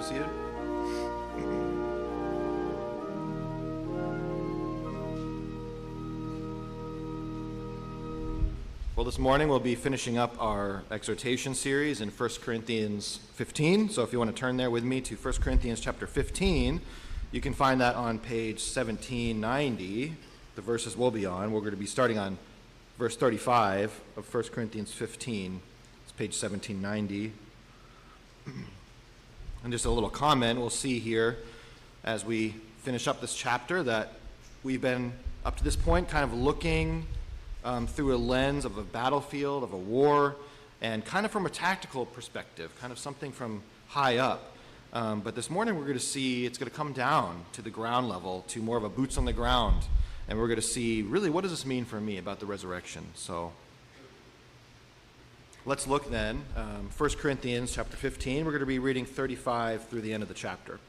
be seated. Well, this morning we'll be finishing up our exhortation series in 1 Corinthians 15. So if you want to turn there with me to 1 Corinthians chapter 15, you can find that on page 1790. The verses we'll be on. We're going to be starting on verse 35 of 1 Corinthians 15. It's page 1790. And just a little comment, we'll see here as we finish up this chapter that we've been, up to this point, kind of looking through a lens of a battlefield, of a war, and kind of from a tactical perspective, kind of something from high up. But this morning we're going to see it's going to come down to the ground level, to more of a boots on the ground. And we're going to see, really, what does this mean for me about the resurrection? So let's look then, 1 Corinthians chapter 15. We're going to be reading 35 through the end of the chapter,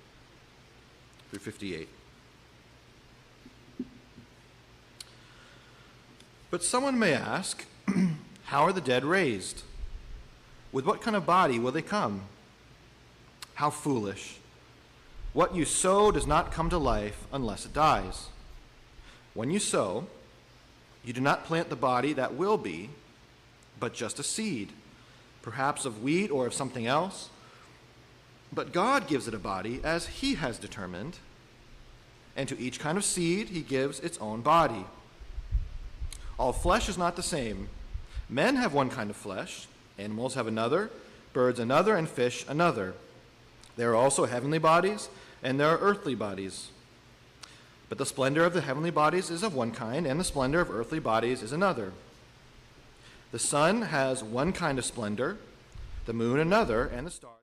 through 58. But someone may ask, how are the dead raised? With what kind of body will they come? How foolish. What you sow does not come to life unless it dies. When you sow, you do not plant the body that will be, but just a seed, perhaps of wheat or of something else. But God gives it a body as he has determined, and to each kind of seed he gives its own body. All flesh is not the same. Men have one kind of flesh, animals have another, birds another, and fish another. There are also heavenly bodies, and there are earthly bodies. But the splendor of the heavenly bodies is of one kind, and the splendor of earthly bodies is another. The sun has one kind of splendor, the moon another, and the stars